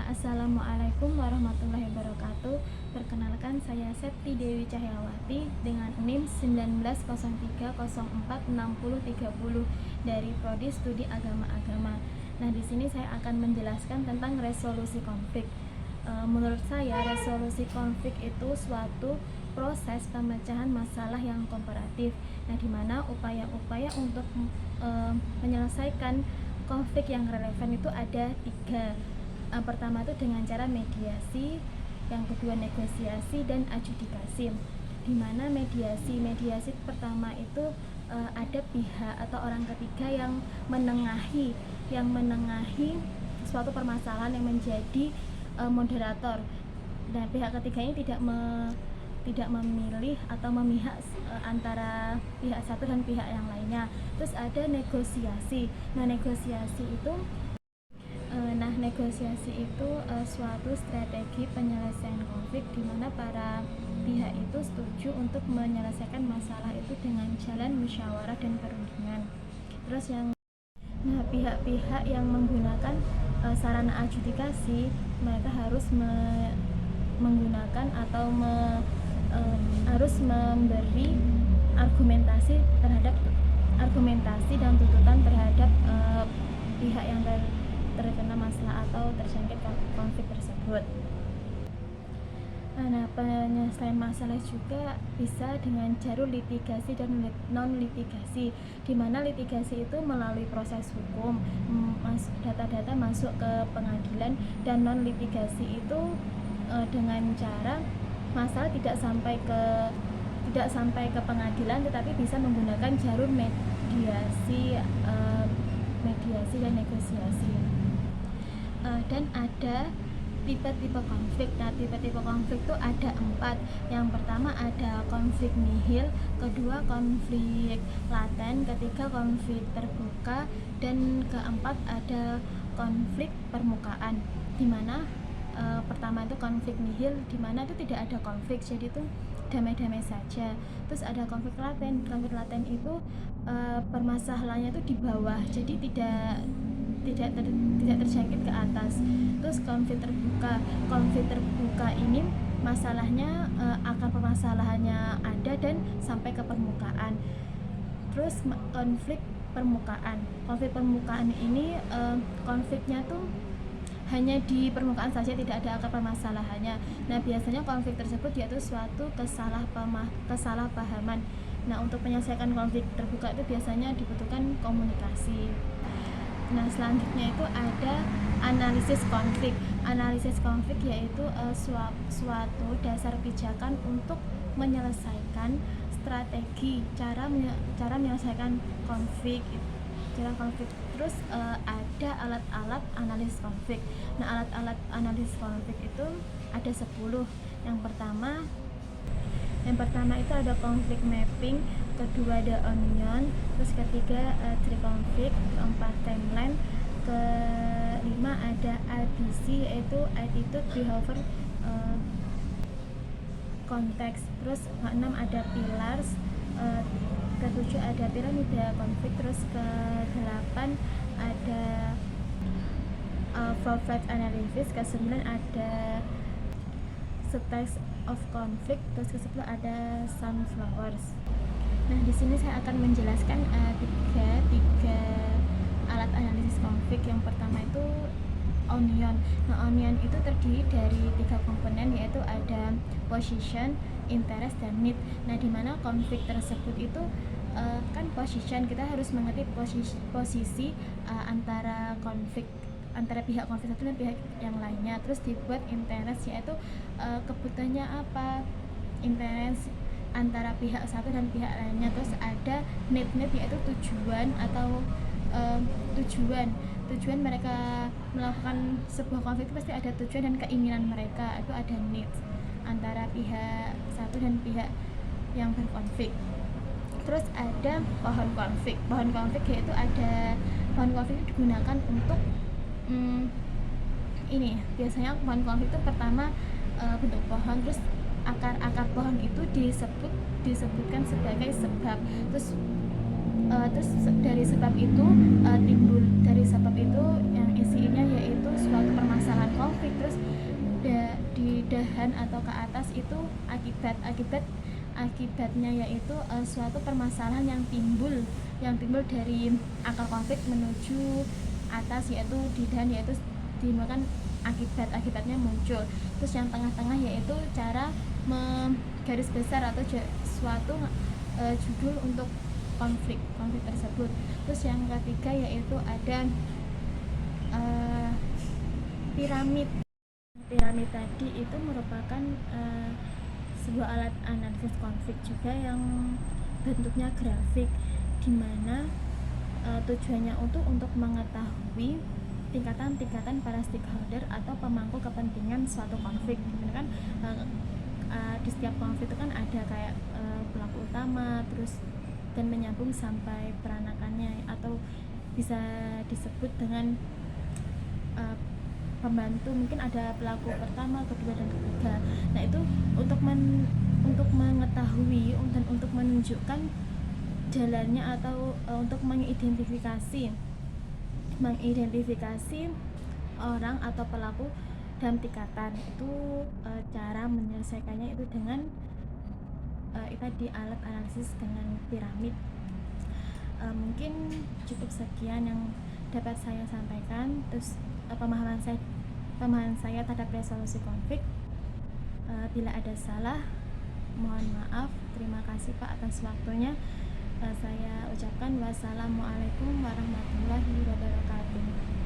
Assalamualaikum warahmatullahi wabarakatuh. Perkenalkan, saya Septi Dewi Cahyawati dengan NIM 1903046030 dari Prodi Studi Agama-Agama. Nah, di sini saya akan menjelaskan tentang resolusi konflik. Menurut saya, resolusi konflik itu suatu proses pemecahan masalah yang komparatif. Nah, di mana upaya-upaya untuk menyelesaikan konflik yang relevan itu ada tiga. Pertama itu dengan cara mediasi, yang kedua negosiasi, dan adjudikasi. Di mana mediasi pertama itu ada pihak atau orang ketiga yang menengahi suatu permasalahan, yang menjadi moderator. Dan pihak ketiga ini tidak memilih atau memihak antara pihak satu dan pihak yang lainnya. Terus ada negosiasi. Negosiasi itu suatu strategi penyelesaian konflik di mana para pihak itu setuju untuk menyelesaikan masalah itu dengan jalan musyawarah dan perundingan. Terus pihak-pihak yang menggunakan sarana adjudikasi, mereka harus menggunakan atau harus memberi argumentasi dan tuntutan terhadap pihak yang terkena masalah atau terjangkit konflik tersebut. Nah, penyelesaian masalah juga bisa dengan jalur litigasi dan non-litigasi, di mana litigasi itu melalui proses hukum, data-data masuk ke pengadilan, dan non-litigasi itu dengan cara masalah tidak sampai ke pengadilan, tetapi bisa menggunakan jalur mediasi dan negosiasi. Dan ada tipe-tipe konflik. Nah, tipe-tipe konflik itu ada 4. Yang pertama ada konflik nihil, kedua konflik laten, ketiga konflik terbuka, dan keempat ada konflik permukaan. Dimana pertama itu konflik nihil, dimana itu tidak ada konflik, jadi itu damai-damai saja. Terus ada konflik laten. Konflik laten itu permasalahannya itu di bawah, jadi tidak terjangkit ke atas. Terus konflik terbuka ini masalahnya akar permasalahannya ada dan sampai ke permukaan. Terus konflik permukaan ini konfliknya tuh hanya di permukaan saja, tidak ada akar permasalahannya. Nah, biasanya konflik tersebut yaitu suatu kesalahpahaman. Nah, untuk menyelesaikan konflik terbuka itu biasanya dibutuhkan komunikasi. Nah, selanjutnya itu ada analisis konflik. Analisis konflik yaitu suatu dasar pijakan untuk menyelesaikan strategi cara menyelesaikan konflik. Terus ada alat-alat analisis konflik. Nah, alat-alat analisis konflik itu ada 10. Yang pertama itu ada konflik mapping, kedua ada onion, terus ketiga tree konflik, keempat timeline, kelima ada ABC yaitu attitude, behavior, konteks. Terus keenam ada pillars, ketujuh ada piramida konflik, terus ke-8 ada full-fledged analysis, ke-9 ada stages of conflict, terus ke-10 ada sunflowers. Nah, di sini saya akan menjelaskan tiga alat analisis konflik. Yang pertama itu onion. Nah, onion itu terdiri dari 3 komponen, yaitu ada position, interest, dan need. Nah, di mana konflik tersebut itu kan position, kita harus mengerti posisi antara pihak konflik satu dan pihak yang lainnya. Terus dibuat interest, yaitu kebutuhannya apa, interest antara pihak satu dan pihak lainnya. Terus ada need yaitu tujuan atau tujuan mereka melakukan sebuah konflik itu pasti ada tujuan dan keinginan mereka, itu ada need antara pihak satu dan pihak yang berkonflik. Terus ada pohon konflik yaitu ada pohon konflik itu digunakan untuk biasanya pohon konflik itu pertama bentuk pohon, terus akar pohon itu disebutkan sebagai sebab. Terus dari sebab itu yang isinya yaitu suatu permasalahan konflik. kejauhan atau ke atas itu akibatnya yaitu suatu permasalahan yang timbul dari akar konflik menuju atas, yaitu di dan yaitu dimulakan akibatnya muncul. Terus yang tengah-tengah yaitu cara garis besar atau suatu judul untuk konflik tersebut. Terus yang ketiga yaitu ada piramid. Piramid tadi itu merupakan sebuah alat analisis konflik juga yang bentuknya grafik, di mana tujuannya untuk mengetahui tingkatan-tingkatan para stakeholder atau pemangku kepentingan suatu konflik. Dimana kan di setiap konflik itu kan ada kayak pelaku utama, terus dan menyambung sampai peranakannya, atau bisa disebut dengan pembantu, mungkin ada pelaku pertama, kedua, dan ketiga. Nah itu untuk mengetahui dan untuk menunjukkan jalannya atau untuk mengidentifikasi orang atau pelaku dalam tingkatan itu, cara menyelesaikannya itu dengan tadi alat analisis dengan piramid. Mungkin cukup sekian yang dapat saya sampaikan. Terus pemahaman saya terhadap resolusi konflik. Bila ada salah, mohon maaf. Terima kasih Pak atas waktunya. Saya ucapkan wassalamualaikum warahmatullahi wabarakatuh.